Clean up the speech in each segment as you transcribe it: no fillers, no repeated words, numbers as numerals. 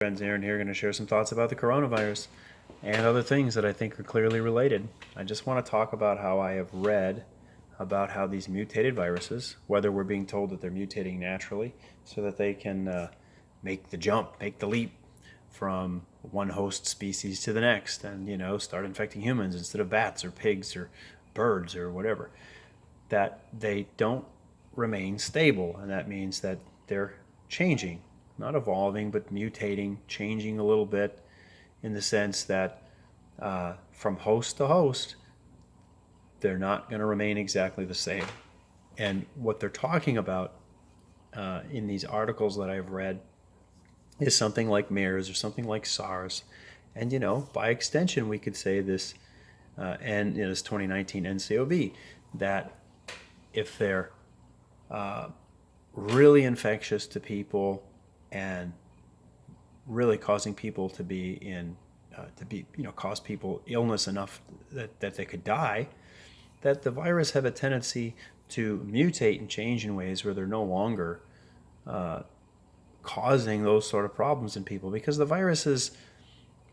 Friends, Aaron here, going to share some thoughts about the coronavirus and other things that I think are clearly related. I just want to talk about how I have read about how these mutated viruses, whether we're being told that they're mutating naturally so that they can make the jump, make the leap from one host species to the next and, start infecting humans instead of bats or pigs or birds or whatever, that they don't remain stable. And that means that they're changing, not evolving, but mutating, changing a little bit in the sense that from host to host, they're not going to remain exactly the same. And what they're talking about in these articles that I've read is something like MERS or something like SARS. And, by extension, we could say this, and this 2019 NCOV, that if they're really infectious to people and really causing people to be cause people illness enough that they could die, that the virus have a tendency to mutate and change in ways where they're no longer causing those sort of problems in people, because the virus's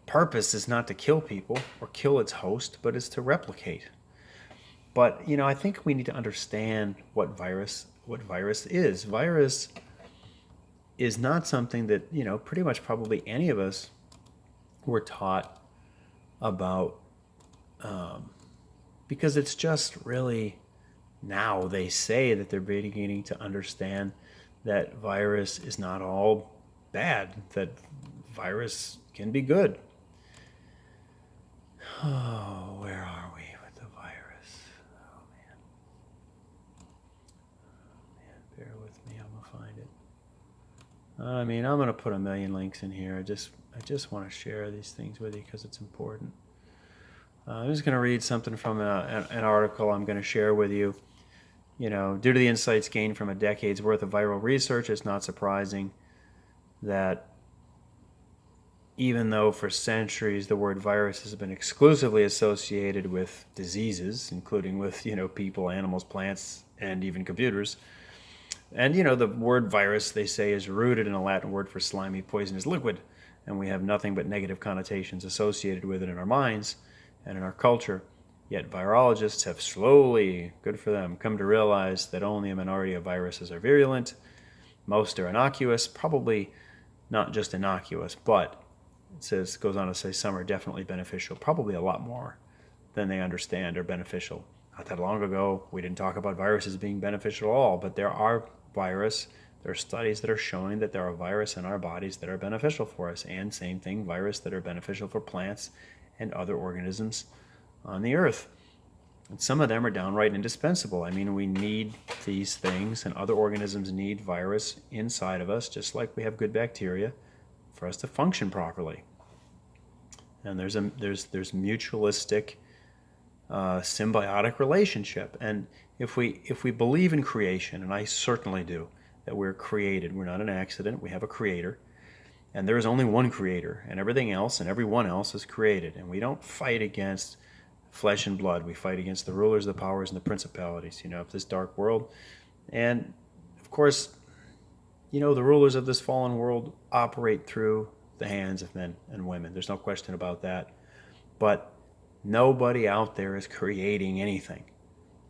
purpose is not to kill people or kill its host, but it's to replicate. But I think we need to understand what virus is. Virus is not something that pretty much probably any of us were taught about, because it's just really now they say that they're beginning to understand that virus is not all bad, that virus can be good. Oh, where are we with the virus? Oh man, bear with me, I'm gonna find it. I'm going to put a million links in here. I just want to share these things with you because it's important. I'm just going to read something from an article I'm going to share with you. Due to the insights gained from a decade's worth of viral research, it's not surprising that even though for centuries the word virus has been exclusively associated with diseases, including with, people, animals, plants, and even computers, and, the word virus, they say, is rooted in a Latin word for slimy, poisonous liquid, and we have nothing but negative connotations associated with it in our minds and in our culture. Yet virologists have slowly, good for them, come to realize that only a minority of viruses are virulent. Most are innocuous, probably not just innocuous, but goes on to say some are definitely beneficial, probably a lot more than they understand are beneficial. Not that long ago, we didn't talk about viruses being beneficial at all, but there are studies that are showing that there are viruses in our bodies that are beneficial for us, and same thing, viruses that are beneficial for plants and other organisms on the earth. And some of them are downright indispensable. We need these things, and other organisms need virus inside of us, just like we have good bacteria, for us to function properly. And there's mutualistic symbiotic relationship. And if we believe in creation, and I certainly do, that we're created, we're not an accident, we have a creator, and there is only one creator, and everything else and everyone else is created. And we don't fight against flesh and blood. We fight against the rulers, the powers, and the principalities, of this dark world. And of course, the rulers of this fallen world operate through the hands of men and women. There's no question about that. But nobody out there is creating anything.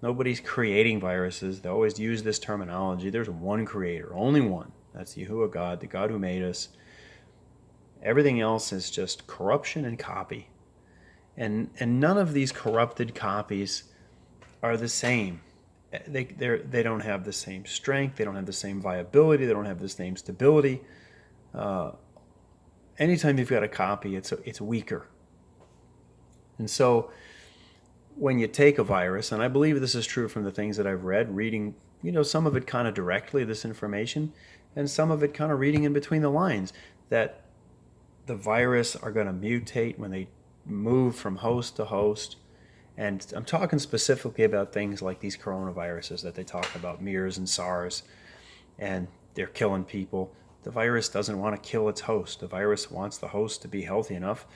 Nobody's creating viruses. They always use this terminology. There's one creator, only one. That's Yahuwah God, the God who made us. Everything else is just corruption and copy. And none of these corrupted copies are the same. They don't have the same strength. They don't have the same viability. They don't have the same stability. Anytime you've got a copy, it's weaker. And so when you take a virus, and I believe this is true from the things that I've read, reading, some of it kind of directly, this information, and some of it kind of reading in between the lines, that the virus are going to mutate when they move from host to host. And I'm talking specifically about things like these coronaviruses that they talk about, MERS and SARS, and they're killing people. The virus doesn't want to kill its host. The virus wants the host to be healthy enough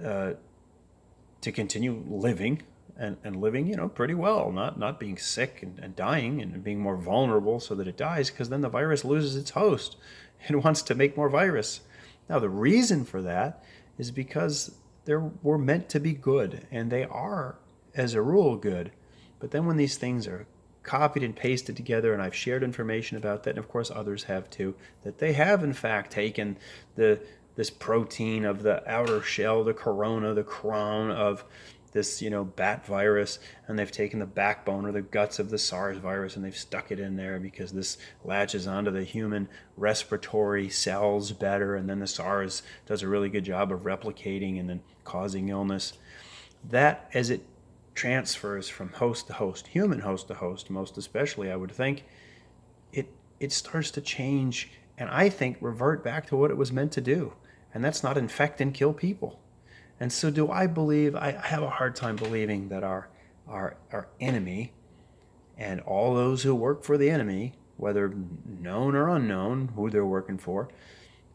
to continue living and living, pretty well, not being sick and dying and being more vulnerable so that it dies, because then the virus loses its host. It wants to make more virus. Now, the reason for that is because we're meant to be good, and they are, as a rule, good. But then when these things are copied and pasted together, and I've shared information about that, and of course others have too, that they have in fact taken this protein of the outer shell, the corona, the crown of this, bat virus, and they've taken the backbone or the guts of the SARS virus and they've stuck it in there because this latches onto the human respiratory cells better, and then the SARS does a really good job of replicating and then causing illness. That, as it transfers from host to host, human host to host, most especially, I would think, it starts to change and I think revert back to what it was meant to do, and that's not infect and kill people. And so do I believe, I have a hard time believing that our enemy and all those who work for the enemy, whether known or unknown, who they're working for,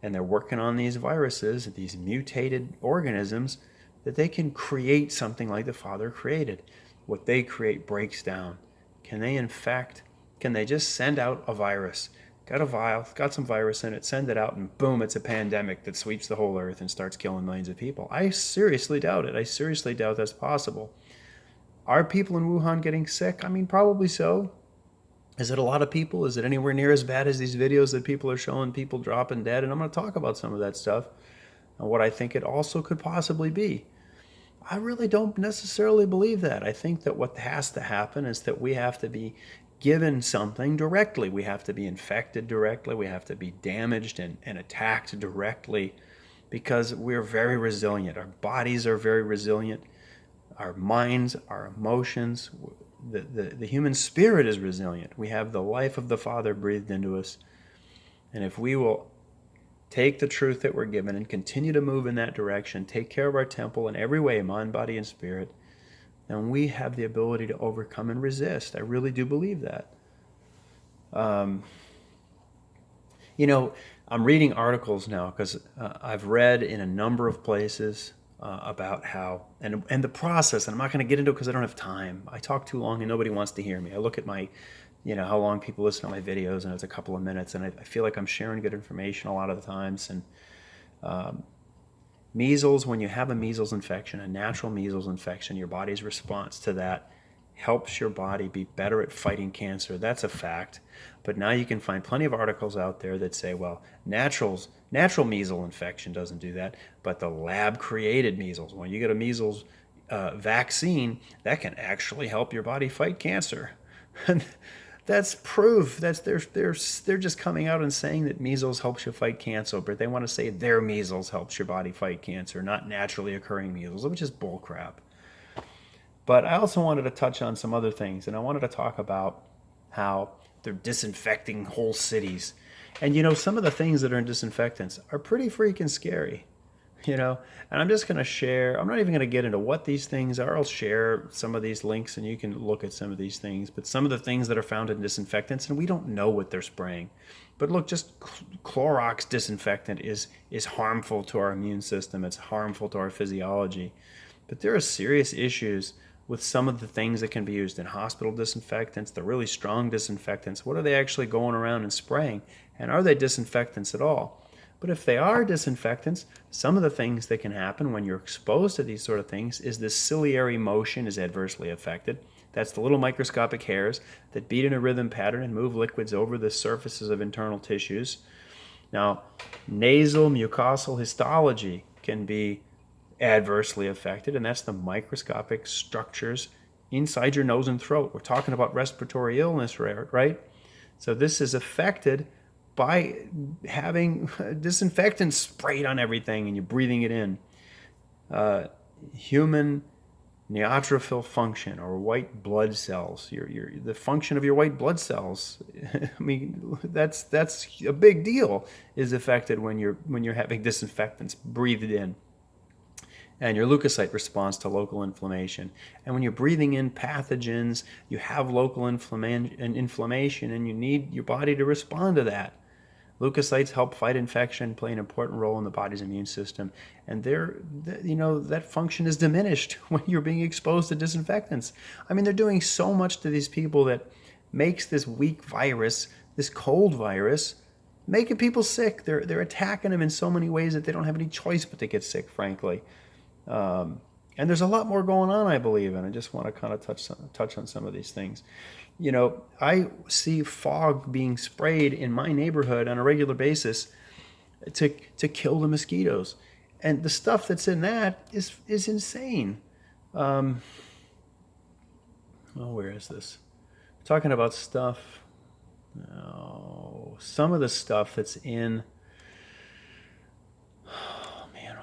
and they're working on these viruses, these mutated organisms, that they can create something like the Father created. What they create breaks down. Can they infect? Can they just send out a virus? Got a vial, got some virus in it, send it out, and boom, it's a pandemic that sweeps the whole earth and starts killing millions of people. I seriously doubt it. I seriously doubt that's possible. Are people in Wuhan getting sick? I mean, probably so. Is it a lot of people? Is it anywhere near as bad as these videos that people are showing people dropping dead? And I'm going to talk about some of that stuff and what I think it also could possibly be. I really don't necessarily believe that. I think that what has to happen is that we have to be given something directly. We have to be infected directly. We have to be damaged and attacked directly, because we're very resilient. Our bodies are very resilient. Our minds, our emotions, the human spirit is resilient. We have the life of the Father breathed into us. And if we will take the truth that we're given and continue to move in that direction, take care of our temple in every way, mind, body, and spirit, then we have the ability to overcome and resist. I really do believe that. I'm reading articles now because I've read in a number of places about how, and the process, and I'm not going to get into it because I don't have time. I talk too long and nobody wants to hear me. I look at my, how long people listen to my videos, and it's a couple of minutes, and I feel like I'm sharing good information a lot of the times. And measles, when you have a measles infection, a natural measles infection, your body's response to that helps your body be better at fighting cancer. That's a fact. But now you can find plenty of articles out there that say, well, natural measles infection doesn't do that, but the lab-created measles, when you get a measles vaccine, that can actually help your body fight cancer. That's proof. They're just coming out and saying that measles helps you fight cancer, but they want to say their measles helps your body fight cancer, not naturally occurring measles, which is bullcrap. But I also wanted to touch on some other things, and I wanted to talk about how they're disinfecting whole cities. And some of the things that are in disinfectants are pretty freaking scary. And I'm just going to share, I'm not even going to get into what these things are. I'll share some of these links and you can look at some of these things. But some of the things that are found in disinfectants, and we don't know what they're spraying. But look, just Clorox disinfectant is harmful to our immune system. It's harmful to our physiology. But there are serious issues with some of the things that can be used in hospital disinfectants, the really strong disinfectants. What are they actually going around and spraying? And are they disinfectants at all? But if they are disinfectants, some of the things that can happen when you're exposed to these sort of things is the ciliary motion is adversely affected. That's the little microscopic hairs that beat in a rhythm pattern and move liquids over the surfaces of internal tissues. Now, nasal mucosal histology can be adversely affected, and that's the microscopic structures inside your nose and throat. We're talking about respiratory illness, right? So this is affected by having disinfectant sprayed on everything and you're breathing it in. Human neutrophil function, or white blood cells, the function of your white blood cells. I mean, that's a big deal, is affected when you're having disinfectants breathed in. And your leukocyte responds to local inflammation. And when you're breathing in pathogens, you have local inflammation, and you need your body to respond to that. Leukocytes help fight infection, play an important role in the body's immune system, and that function is diminished when you're being exposed to disinfectants. I mean, they're doing so much to these people that makes this weak virus, this cold virus, making people sick. They're attacking them in so many ways that they don't have any choice but to get sick, frankly. And there's a lot more going on, I believe, and I just want to kind of touch on some of these things. You know, I see fog being sprayed in my neighborhood on a regular basis to kill the mosquitoes, and the stuff that's in that is insane. Oh, where is this? We're talking about stuff. Oh, some of the stuff that's in. Oh man!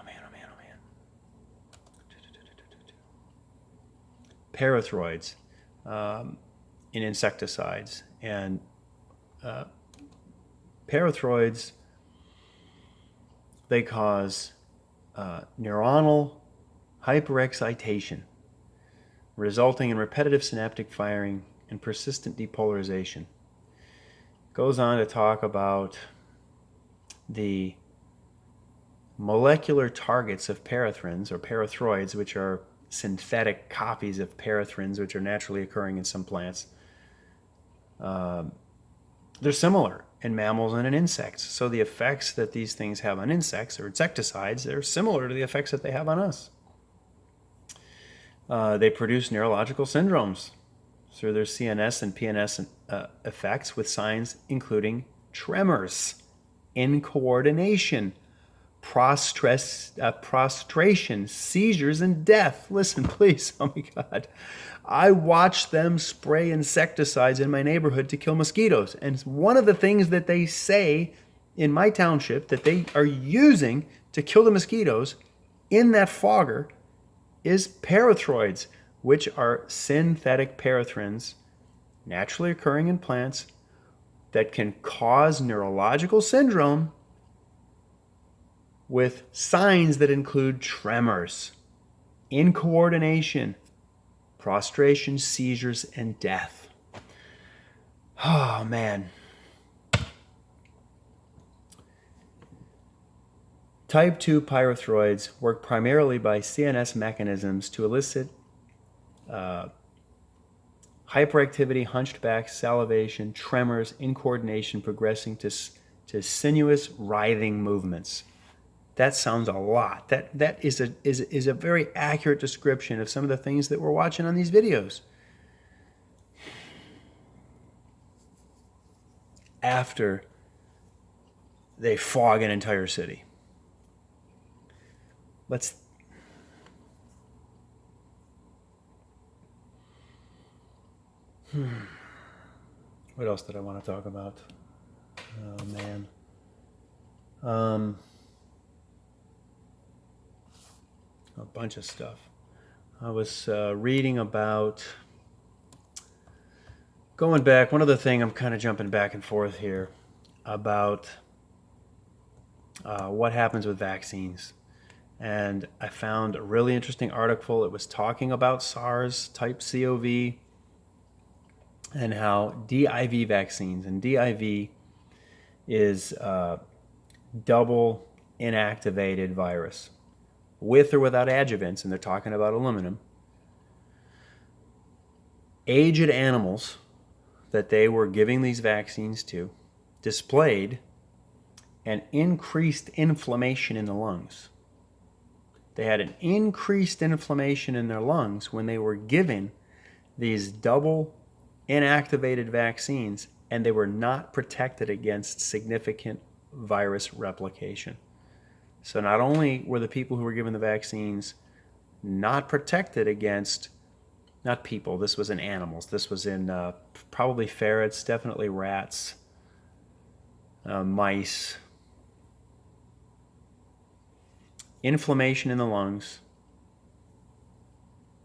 Parathroids in insecticides, and parathroids, they cause neuronal hyperexcitation, resulting in repetitive synaptic firing and persistent depolarization. Goes on to talk about the molecular targets of parathrins or parathroids, which are synthetic copies of parathrins, which are naturally occurring in some plants. They're similar in mammals and in insects. So the effects that these things have on insects or insecticides, they're similar to the effects that they have on us. They produce neurological syndromes through their CNS and PNS effects, with signs including tremors, incoordination, prostration, seizures, and death. Listen, please. Oh my God. I watch them spray insecticides in my neighborhood to kill mosquitoes. And one of the things that they say in my township that they are using to kill the mosquitoes in that fogger is parathroids, which are synthetic parathrins naturally occurring in plants that can cause neurological syndrome with signs that include tremors, incoordination, prostration, seizures, and death. Oh, man. Type 2 pyrethroids work primarily by CNS mechanisms to elicit hyperactivity, hunched back, salivation, tremors, incoordination, progressing to sinuous writhing movements. That sounds a lot. That is a very accurate description of some of the things that we're watching on these videos. After they fog an entire city. What else did I want to talk about? Oh, man. A bunch of stuff. I was reading about, going back, one other thing, I'm kind of jumping back and forth here, about what happens with vaccines. And I found a really interesting article. It was talking about SARS type CoV and how DIV vaccines, and DIV is double inactivated virus, with or without adjuvants, and they're talking about aluminum. Aged animals that they were giving these vaccines to displayed an increased inflammation in the lungs. They had an increased inflammation in their lungs when they were given these double inactivated vaccines, and they were not protected against significant virus replication. So not only were the people who were given the vaccines not protected against, not people, this was in animals, this was in probably ferrets, definitely rats, mice. Inflammation in the lungs,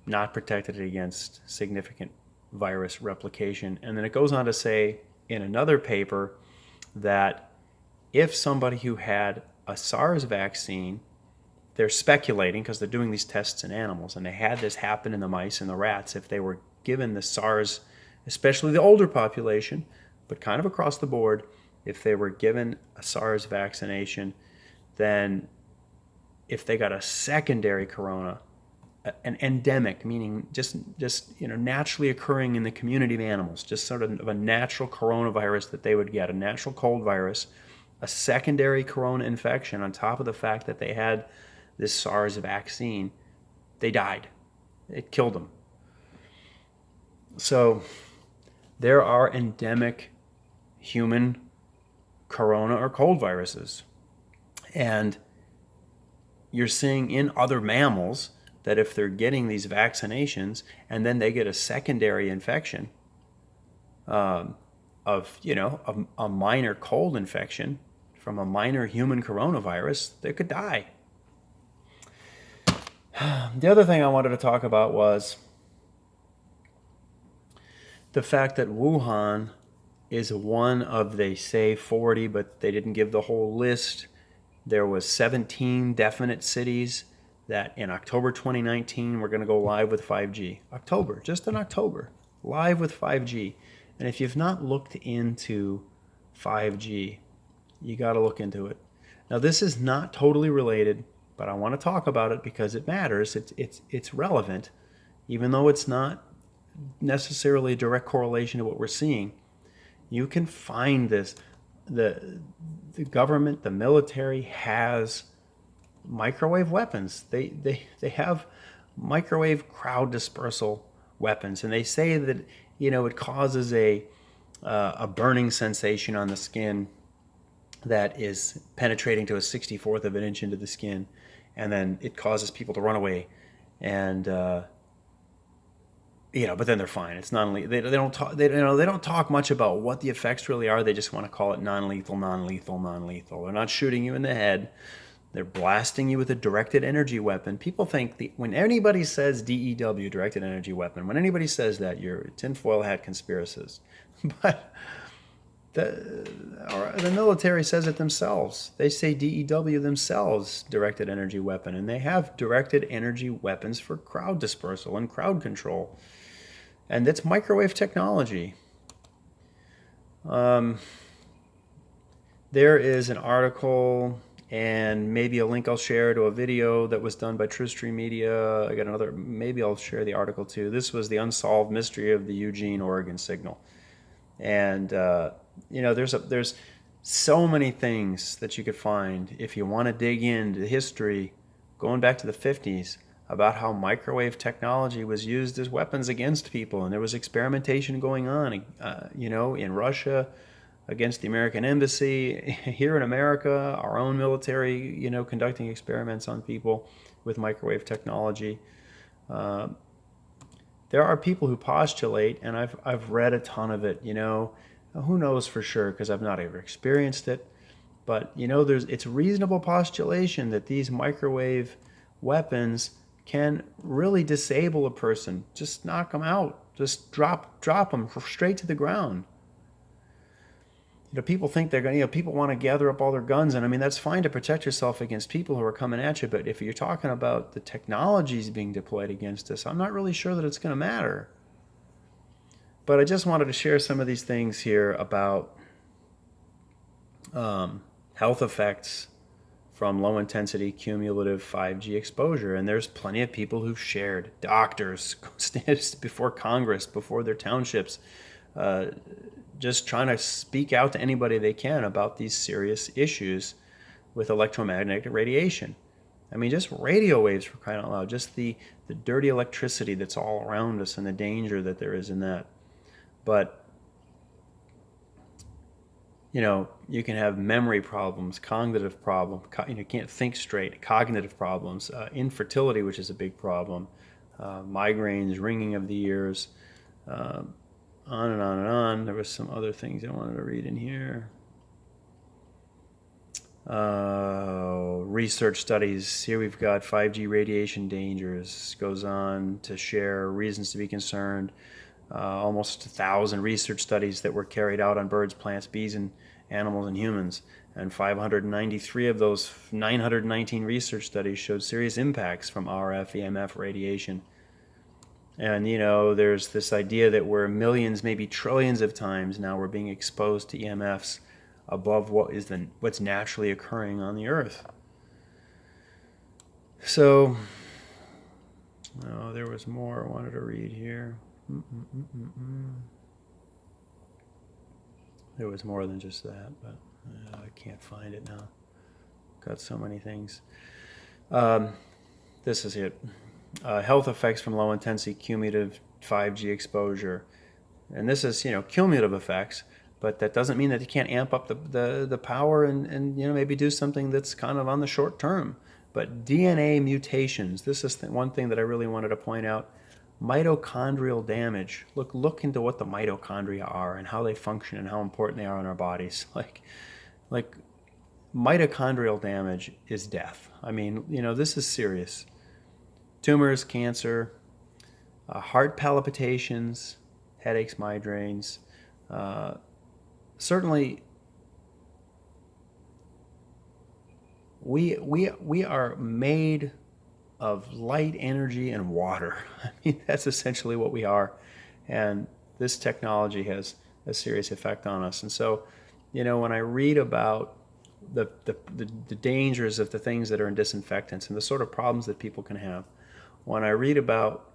not protected against significant virus replication. And then it goes on to say in another paper that if somebody who had a SARS vaccine, they're speculating because they're doing these tests in animals, and they had this happen in the mice and the rats, if they were given the SARS, especially the older population, but kind of across the board, if they were given a SARS vaccination, then if they got a secondary corona, an endemic, meaning just naturally occurring in the community of animals, just sort of a natural coronavirus that they would get, a natural cold virus, a secondary corona infection on top of the fact that they had this SARS vaccine, they died. It killed them. So there are endemic human corona or cold viruses. And you're seeing in other mammals that if they're getting these vaccinations and then they get a secondary infection of, a minor cold infection from a minor human coronavirus, they could die. The other thing I wanted to talk about was the fact that Wuhan is one of, they say 40, but they didn't give the whole list. There was 17 definite cities that in October 2019 we're going to go live with 5G. October, just in October, live with 5G. And if you've not looked into 5G, you got to look into it. Now, this is not totally related, but I want to talk about it because it matters. It's relevant, even though it's not necessarily a direct correlation to what we're seeing. You can find this. The government, the military has microwave weapons. They have microwave crowd dispersal weapons, and they say that it causes a burning sensation on the skin that is penetrating to a 64th of an inch into the skin, and then it causes people to run away, and but then they're fine. It's non-lethal. They don't talk much about what the effects really are. They just want to call it non-lethal. They're not shooting you in the head. They're blasting you with a directed energy weapon. People think when anybody says DEW, directed energy weapon, when anybody says that, you're tinfoil hat conspiracists. But the military says it themselves. They say DEW themselves, directed energy weapon, and they have directed energy weapons for crowd dispersal and crowd control. And it's microwave technology. There is an article and maybe a link I'll share to a video that was done by TrueStream Media. I got another, maybe I'll share the article too. This was the unsolved mystery of the Eugene, Oregon signal. And, there's so many things that you could find if you want to dig into history, going back to the 50s, about how microwave technology was used as weapons against people. And there was experimentation going on, in Russia against the American embassy. Here in America, our own military, conducting experiments on people with microwave technology. There are people who postulate, and I've read a ton of it, who knows for sure because I've not ever experienced it. But, it's reasonable postulation that these microwave weapons can really disable a person, just knock them out, just drop them straight to the ground. People think they're going to, people want to gather up all their guns, and I mean, that's fine to protect yourself against people who are coming at you, but if you're talking about the technologies being deployed against us, I'm not really sure that it's going to matter. But I just wanted to share some of these things here about health effects from low-intensity cumulative 5G exposure. And there's plenty of people who've shared, doctors, before Congress, before their townships, just trying to speak out to anybody they can about these serious issues with electromagnetic radiation. I mean, just radio waves, for crying out loud, just the dirty electricity that's all around us and the danger that there is in that. But you can have memory problems, cognitive problems, you can't think straight, cognitive problems, infertility, which is a big problem, migraines, ringing of the ears, on and on and on. There was some other things I wanted to read in here. Research studies. Here we've got 5G radiation dangers. Goes on to share reasons to be concerned. Almost 1,000 research studies that were carried out on birds, plants, bees, and animals and humans. And 593 of those 919 research studies showed serious impacts from RF, EMF radiation. And, there's this idea that we're millions, maybe trillions of times now we're being exposed to EMFs above what's naturally occurring on the Earth. So, there was more I wanted to read here. There was more than just that, but I can't find it now. Got so many things. This is it. Health effects from low intensity cumulative 5G exposure. And this is, cumulative effects, but that doesn't mean that you can't amp up the power and maybe do something that's kind of on the short term. But DNA mutations, this is one thing that I really wanted to point out. Mitochondrial damage. Look into what the mitochondria are and how they function and how important they are in our bodies. Like mitochondrial damage is death. I mean, this is serious. Tumors, cancer, heart palpitations, headaches, migraines. Certainly, we are made of light, energy, and water. I mean, that's essentially what we are. And this technology has a serious effect on us. And so, when I read about the dangers of the things that are in disinfectants and the sort of problems that people can have, when I read about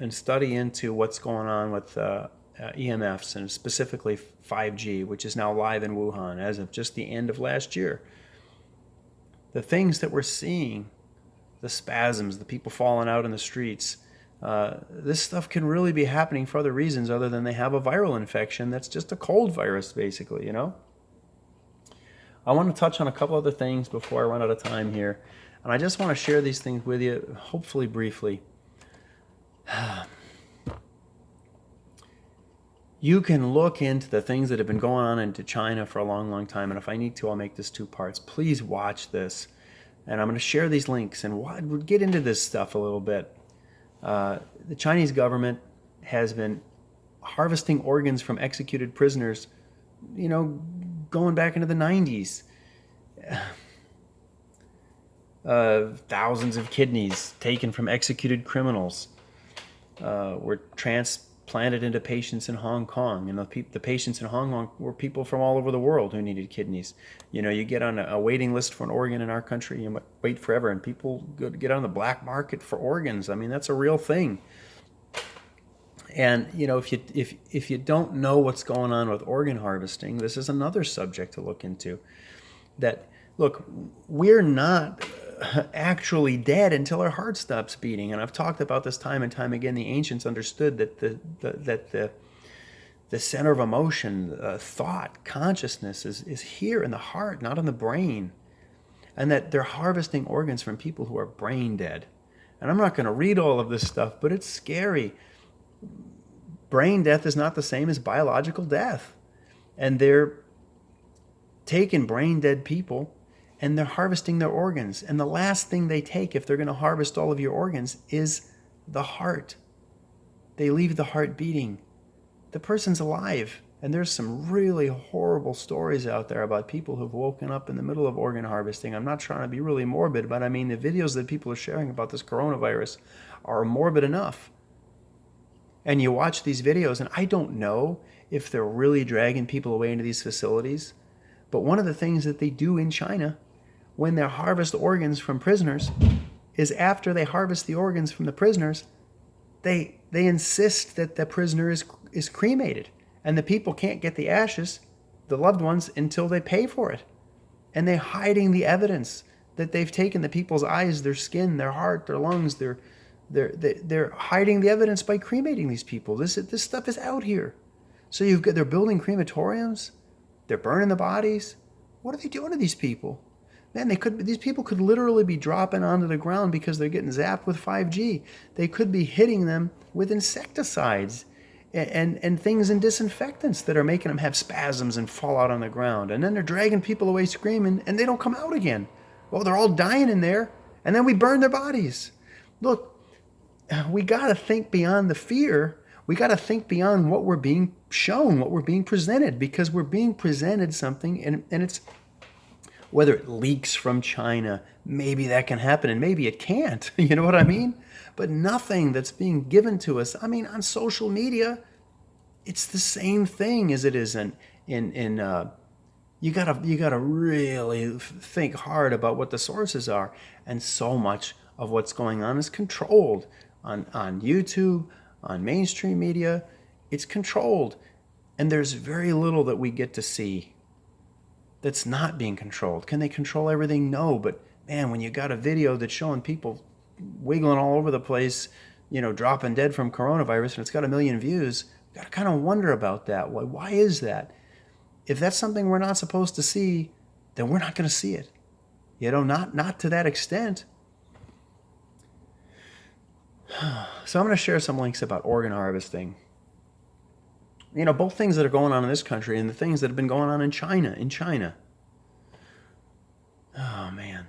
and study into what's going on with EMFs and specifically 5G, which is now live in Wuhan as of just the end of last year, the things that we're seeing, the spasms, the people falling out in the streets, this stuff can really be happening for other reasons other than they have a viral infection that's just a cold virus, basically, I want to touch on a couple other things before I run out of time here. And I just want to share these things with you, hopefully briefly. You can look into the things that have been going on into China for a long, long time. And if I need to, I'll make this 2 parts. Please watch this. And I'm going to share these links and get into this stuff a little bit. The Chinese government has been harvesting organs from executed prisoners, going back into the 90s. Thousands of kidneys taken from executed criminals were transplanted into patients in Hong Kong. And the patients in Hong Kong were people from all over the world who needed kidneys. You get on a waiting list for an organ in our country, you might wait forever, and people get on the black market for organs. I mean, that's a real thing. And if you don't know what's going on with organ harvesting, this is another subject to look into. That, look, we're not actually dead until our heart stops beating. And I've talked about this time and time again. The ancients understood that the center of emotion, thought, consciousness is here in the heart, not in the brain. And that they're harvesting organs from people who are brain dead. And I'm not going to read all of this stuff, but it's scary. Brain death is not the same as biological death. And they're taking brain dead people and they're harvesting their organs. And the last thing they take, if they're going to harvest all of your organs, is the heart. They leave the heart beating. The person's alive. And there's some really horrible stories out there about people who've woken up in the middle of organ harvesting. I'm not trying to be really morbid, but I mean, the videos that people are sharing about this coronavirus are morbid enough. And you watch these videos, and I don't know if they're really dragging people away into these facilities, but one of the things that they do in China when they harvest organs from prisoners is after they harvest the organs from the prisoners, they insist that the prisoner is cremated. And the people can't get the ashes, the loved ones, until they pay for it. And they're hiding the evidence that they've taken the people's eyes, their skin, their heart, their lungs. They're hiding the evidence by cremating these people. This stuff is out here. So they're building crematoriums. They're burning the bodies. What are they doing to these people? Man, these people could literally be dropping onto the ground because they're getting zapped with 5G. They could be hitting them with insecticides and things in disinfectants that are making them have spasms and fall out on the ground. And then they're dragging people away screaming, and they don't come out again. Well, they're all dying in there, and then we burn their bodies. Look, we got to think beyond the fear. We got to think beyond what we're being shown, what we're being presented, because we're being presented something, and it's, whether it leaks from China, maybe that can happen, and maybe it can't. You know what I mean? But nothing that's being given to us, I mean, on social media, it's the same thing as it is in you gotta really think hard about what the sources are. And so much of what's going on is controlled on YouTube, on mainstream media. It's controlled. And there's very little that we get to see. that's not being controlled. Can they control everything? No, but man, when you got a video that's showing people wiggling all over the place, dropping dead from coronavirus, and it's got 1 million views, you got to kind of wonder about that. Why is that? If that's something we're not supposed to see, then we're not going to see it. Not to that extent. So I'm going to share some links about organ harvesting. Both things that are going on in this country and the things that have been going on in China. Oh, man.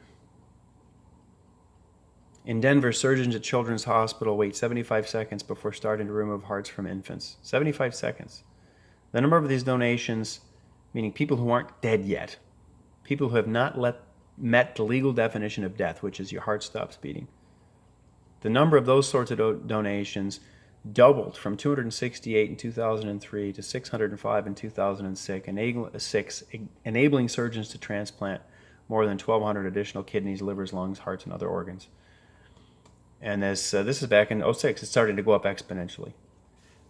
In Denver, surgeons at Children's Hospital wait 75 seconds before starting to remove hearts from infants. 75 seconds. The number of these donations, meaning people who aren't dead yet, people who have not met the legal definition of death, which is your heart stops beating. The number of those sorts of donations doubled from 268 in 2003 to 605 in 2006, enabling surgeons to transplant more than 1,200 additional kidneys, livers, lungs, hearts, and other organs. And this is back in 2006. It's starting to go up exponentially.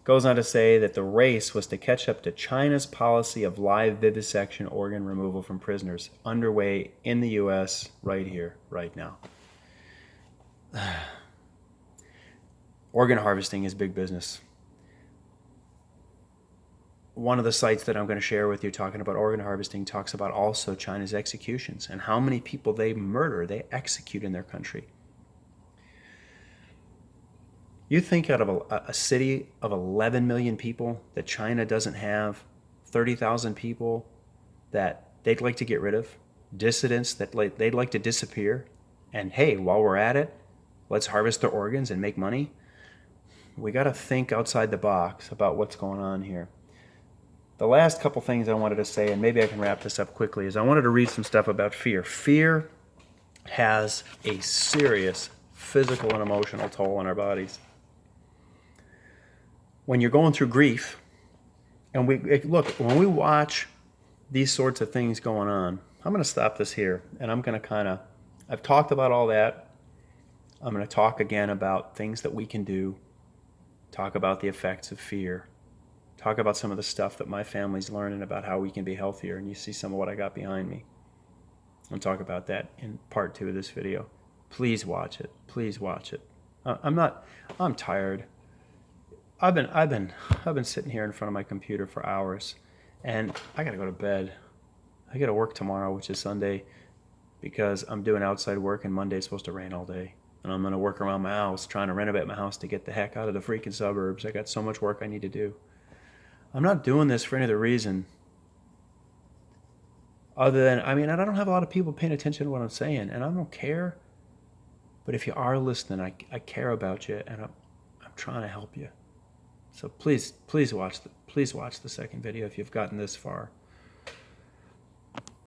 Goes on to say that the race was to catch up to China's policy of live vivisection organ removal from prisoners, underway in the U.S. right here, right now. Organ harvesting is big business. One of the sites that I'm going to share with you talking about organ harvesting talks about also China's executions and how many people they execute in their country. You think out of a city of 11 million people that China doesn't have 30,000 people that they'd like to get rid of, dissidents that they'd like to disappear, and hey, while we're at it, let's harvest their organs and make money? We got to think outside the box about what's going on here. The last couple things I wanted to say, and maybe I can wrap this up quickly, is I wanted to read some stuff about fear. Fear has a serious physical and emotional toll on our bodies. When you're going through grief, and when we watch these sorts of things going on, I'm going to stop this here, and I'm going to I've talked about all that. I'm going to talk again about things that we can do. Talk about the effects of fear. Talk about some of the stuff that my family's learning about how we can be healthier, and you see some of what I got behind me. I'll talk about that in part 2 of this video. Please watch it. Please watch it. I'm tired. I've been sitting here in front of my computer for hours, and I gotta go to bed. I gotta work tomorrow, which is Sunday, because I'm doing outside work, and Monday's supposed to rain all day. And I'm gonna work around my house, trying to renovate my house to get the heck out of the freaking suburbs. I got so much work I need to do. I'm not doing this for any other reason other than, I don't have a lot of people paying attention to what I'm saying, and I don't care. But if you are listening, I care about you, and I'm trying to help you. So please watch the second video if you've gotten this far.